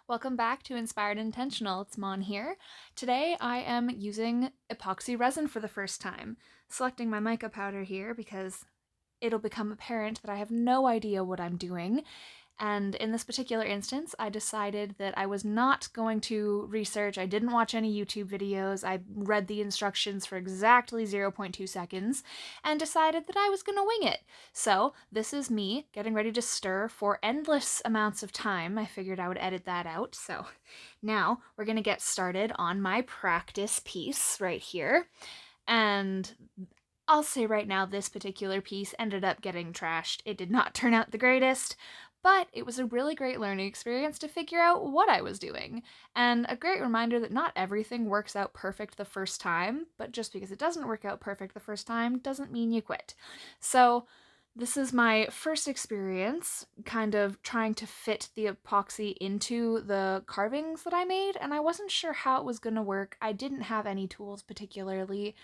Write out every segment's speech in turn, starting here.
Welcome back to Inspired Intentional. It's Mon here. Today I am using epoxy resin for the first time. Selecting my mica powder here because it'll become apparent that I have no idea what I'm doing. And in this particular instance, I decided that I was not going to research. I didn't watch any YouTube videos. I read the instructions for exactly 0.2 seconds and decided that I was going to wing it. So this is me getting ready to stir for endless amounts of time. I figured I would edit that out. So now we're going to get started on my practice piece right here. And I'll say right now, this particular piece ended up getting trashed. It did not turn out the greatest, but it was a really great learning experience to figure out what I was doing, and a great reminder that not everything works out perfect the first time, but just because it doesn't work out perfect the first time doesn't mean you quit. So this is my first experience kind of trying to fit the epoxy into the carvings that I made, and I wasn't sure how it was going to work. I didn't have any tools particularly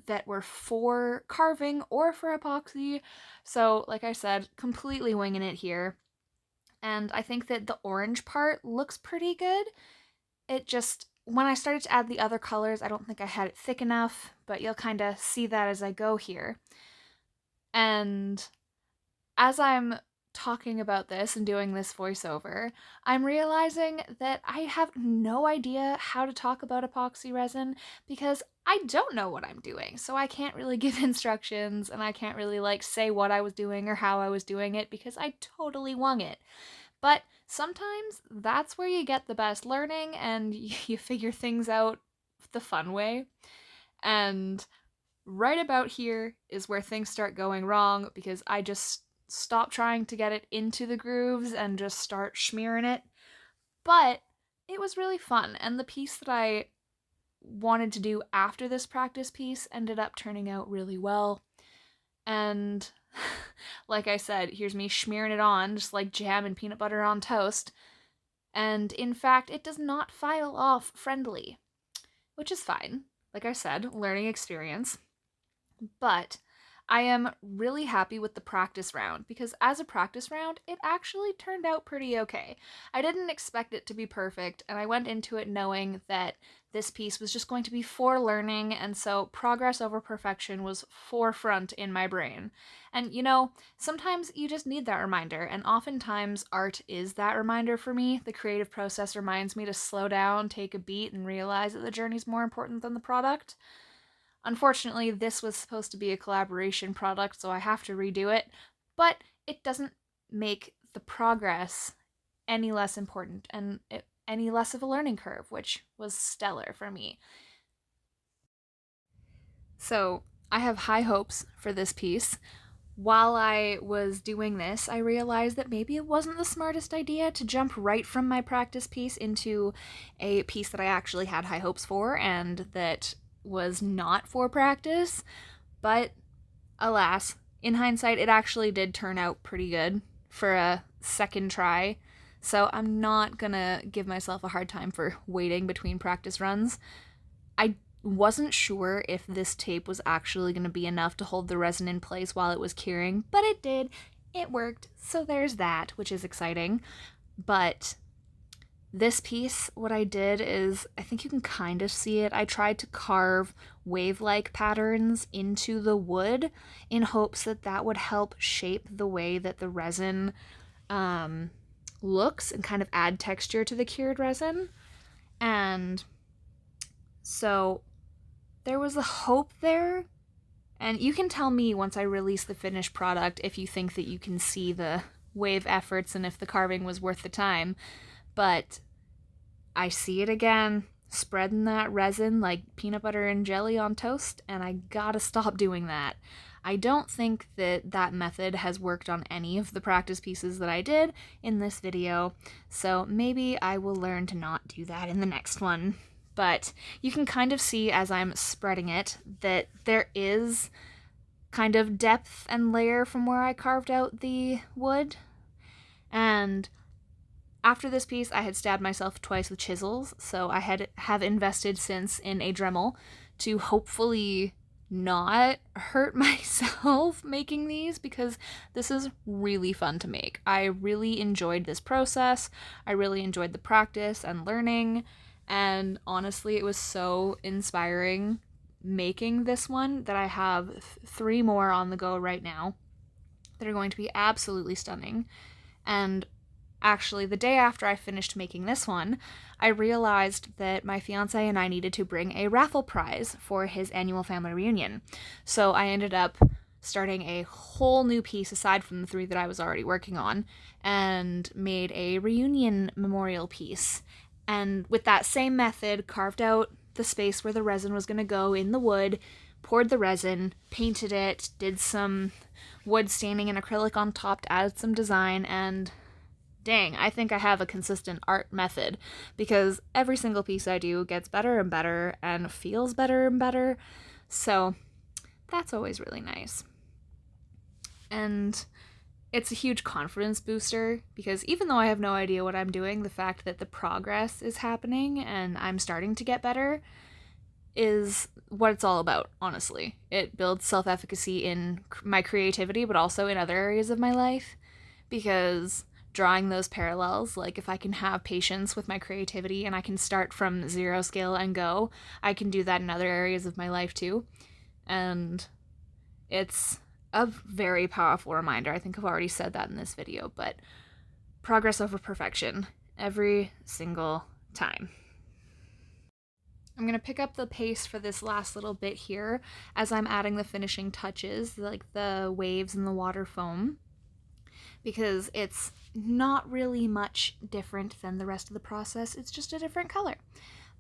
that were for carving or for epoxy. So, like I said, completely winging it here. And I think that the orange part looks pretty good. It just, when I started to add the other colors, I don't think I had it thick enough, but you'll kind of see that as I go here. And as I'm talking about this and doing this voiceover, I'm realizing that I have no idea how to talk about epoxy resin because I don't know what I'm doing. So I can't really give instructions and I can't really say what I was doing or how I was doing it because I totally wung it. But sometimes that's where you get the best learning and you figure things out the fun way. And right about here is where things start going wrong because I just stop trying to get it into the grooves and just start smearing it. But it was really fun, and the piece that I wanted to do after this practice piece ended up turning out really well. And like I said, here's me smearing it on, just like jam and peanut butter on toast. And in fact, it does not file off friendly, which is fine. Like I said, learning experience. But I am really happy with the practice round because as a practice round, it actually turned out pretty okay. I didn't expect it to be perfect, and I went into it knowing that this piece was just going to be for learning, and so progress over perfection was forefront in my brain. And sometimes you just need that reminder, and oftentimes art is that reminder for me. The creative process reminds me to slow down, take a beat, and realize that the journey's more important than the product. Unfortunately, this was supposed to be a collaboration product, so I have to redo it, but it doesn't make the progress any less important and any less of a learning curve, which was stellar for me. So I have high hopes for this piece. While I was doing this, I realized that maybe it wasn't the smartest idea to jump right from my practice piece into a piece that I actually had high hopes for and that was not for practice. But alas, in hindsight, it actually did turn out pretty good for a second try. So I'm not gonna give myself a hard time for waiting between practice runs. I wasn't sure if this tape was actually going to be enough to hold the resin in place while it was curing, but it did. It worked, so there's that, which is exciting. But this piece, what I did is, I think you can kind of see it, I tried to carve wave-like patterns into the wood in hopes that that would help shape the way that the resin looks and kind of add texture to the cured resin. And so there was a hope there, and you can tell me once I release the finished product if you think that you can see the wave efforts and if the carving was worth the time. But I see it again, spreading that resin like peanut butter and jelly on toast, and I gotta stop doing that. I don't think that that method has worked on any of the practice pieces that I did in this video, so maybe I will learn to not do that in the next one. But you can kind of see as I'm spreading it that there is kind of depth and layer from where I carved out the wood. And after this piece, I had stabbed myself twice with chisels, so I have invested since in a Dremel to hopefully not hurt myself making these, because this is really fun to make. I really enjoyed this process. I really enjoyed the practice and learning, and honestly, it was so inspiring making this one that I have 3 more on the go right now that are going to be absolutely stunning. And actually, the day after I finished making this one, I realized that my fiance and I needed to bring a raffle prize for his annual family reunion. So I ended up starting a whole new piece aside from the 3 that I was already working on, and made a reunion memorial piece. And with that same method, carved out the space where the resin was going to go in the wood, poured the resin, painted it, did some wood staining and acrylic on top to add some design, and dang, I think I have a consistent art method, because every single piece I do gets better and better and feels better and better. So that's always really nice. And it's a huge confidence booster, because even though I have no idea what I'm doing, the fact that the progress is happening and I'm starting to get better is what it's all about, honestly. It builds self-efficacy in my creativity, but also in other areas of my life, because drawing those parallels, like if I can have patience with my creativity and I can start from 0 scale and go, I can do that in other areas of my life too. And it's a very powerful reminder. I think I've already said that in this video, but progress over perfection every single time. I'm going to pick up the pace for this last little bit here as I'm adding the finishing touches, like the waves and the water foam, because it's not really much different than the rest of the process. It's just a different color.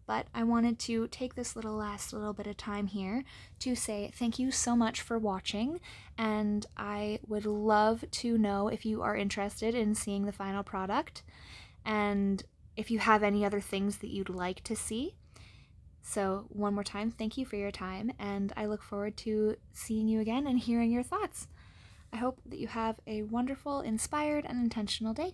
But I wanted to take this last little bit of time here to say thank you so much for watching, and I would love to know if you are interested in seeing the final product, and if you have any other things that you'd like to see. So one more time, thank you for your time, and I look forward to seeing you again and hearing your thoughts. I hope that you have a wonderful, inspired, and intentional day.